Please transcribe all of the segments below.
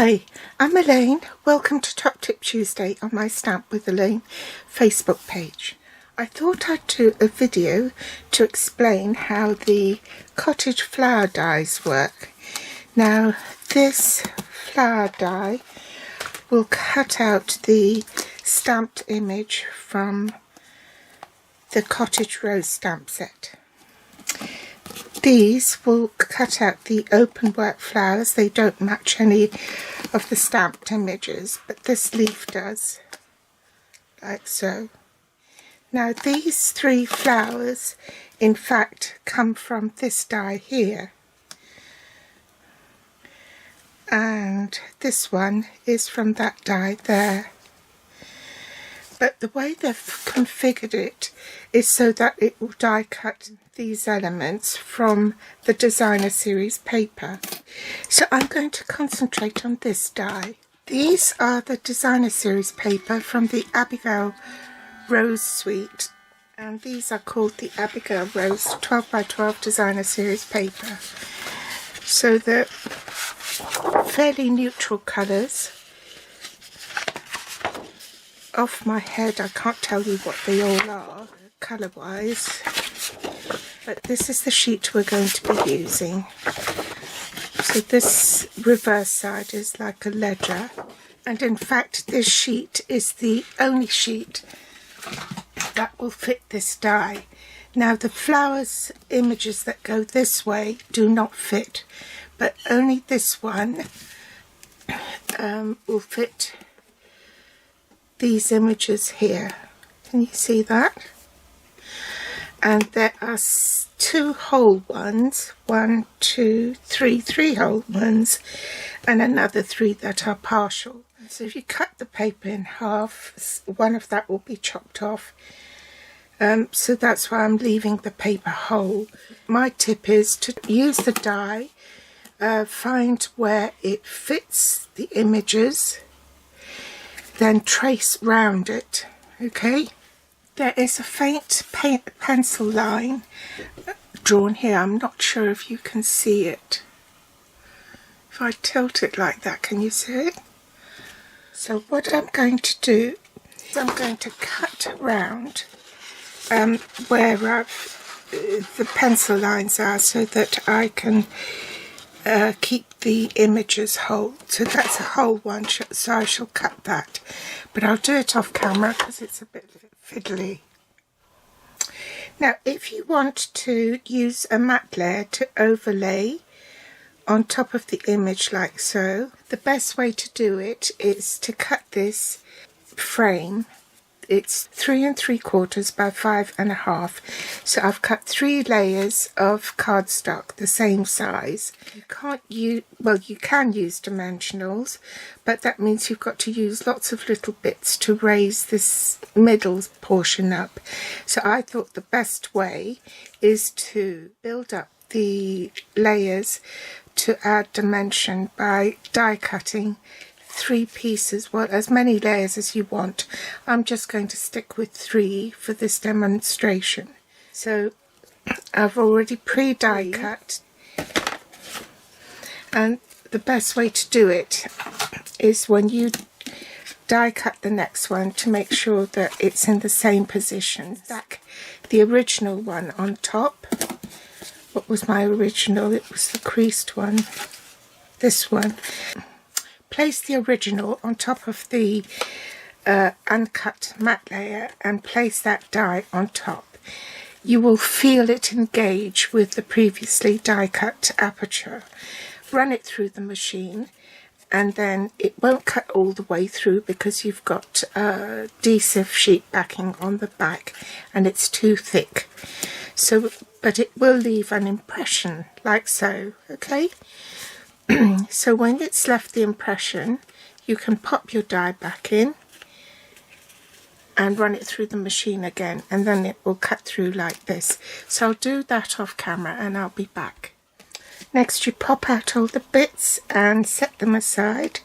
Hi, I'm Elaine. Welcome to Top Tip Tuesday on my Stamp with Elaine Facebook page. I thought I'd do a video to explain how the cottage flower dies work. Now, this flower die will cut out the stamped image from the cottage rose stamp set. These will cut out the open work flowers. They don't match any of the stamped images, but this leaf does, like so. Now these three flowers in fact come from this die here, and this one is from that die there. But the way they've configured it is so that it will die cut these elements from the designer series paper. So I'm going to concentrate on this die. These are the designer series paper from the Abigail Rose suite, and these are called the Abigail Rose 12x12 designer series paper. So they're fairly neutral colours. Off my head I can't tell you what they all are colour wise, but this is the sheet we're going to be using. So this reverse side is like a ledger, and in fact this sheet is the only sheet that will fit this die. Now the flowers images that go this way do not fit, but only this one will fit these images here. Can you see that? And there are two whole ones, three whole ones, and another three that are partial. So if you cut the paper in half, one of that will be chopped off. So that's why I'm leaving the paper whole. My tip is to use the die, find where it fits the images, then trace round it. Okay, there is a faint pencil line drawn here. I'm not sure if you can see it. If I tilt it like that, can you see it? So what I'm going to do is I'm going to cut round where the pencil lines are, so that I can keep the images whole. So that's a whole one, so I shall cut that, but I'll do it off camera because it's a bit fiddly. Now if you want to use a matte layer to overlay on top of the image like so, the best way to do it is to cut this frame. It's 3 3/4 by 5 1/2, so I've cut 3 layers of cardstock the same size. You can't use, well, you can use dimensionals, but that means you've got to use lots of little bits to raise this middle portion up. So I thought the best way is to build up the layers to add dimension by die cutting 3 pieces, well, as many layers as you want. I'm just going to stick with 3 for this demonstration. So I've already pre-die cut, and the best way to do it is when you die cut the next one to make sure that it's in the same position. Stack the original one on top. What was my original? It was the creased one, this one. Place the original on top of the uncut matte layer and place that die on top. You will feel it engage with the previously die cut aperture. Run it through the machine, and then it won't cut all the way through because you've got adhesive sheet backing on the back and it's too thick. So, but it will leave an impression like so, okay? So when it's left the impression, you can pop your die back in and run it through the machine again, and then it will cut through like this. So I'll do that off camera and I'll be back. Next, you pop out all the bits and set them aside.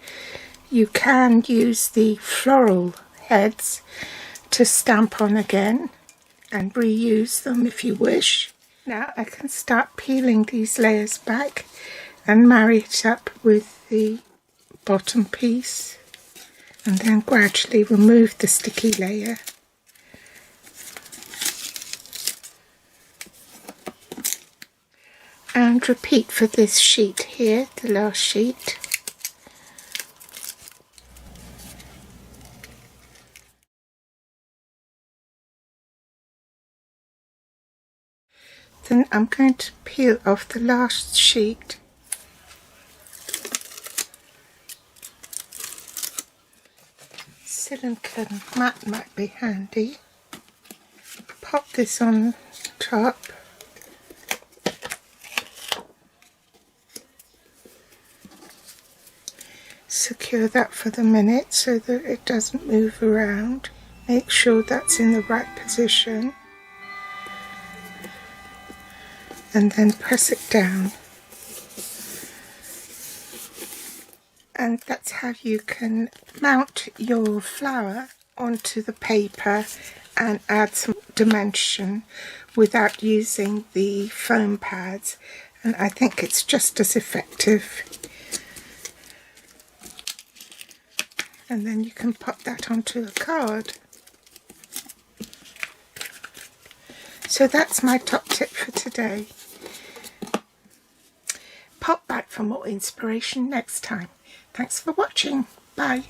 You can use the floral heads to stamp on again and reuse them if you wish. Now I can start peeling these layers back and marry it up with the bottom piece and then gradually remove the sticky layer. And repeat for this sheet here, the last sheet. Then I'm going to peel off the last sheet. Silicone mat might be handy. Pop this on top. Secure that for the minute so that it doesn't move around. Make sure that's in the right position. And then press it down. And that's how you can mount your flower onto the paper and add some dimension without using the foam pads, and I think it's just as effective. And then you can pop that onto a card. So that's my top tip for today. Pop back for more inspiration next time. Thanks for watching. Bye.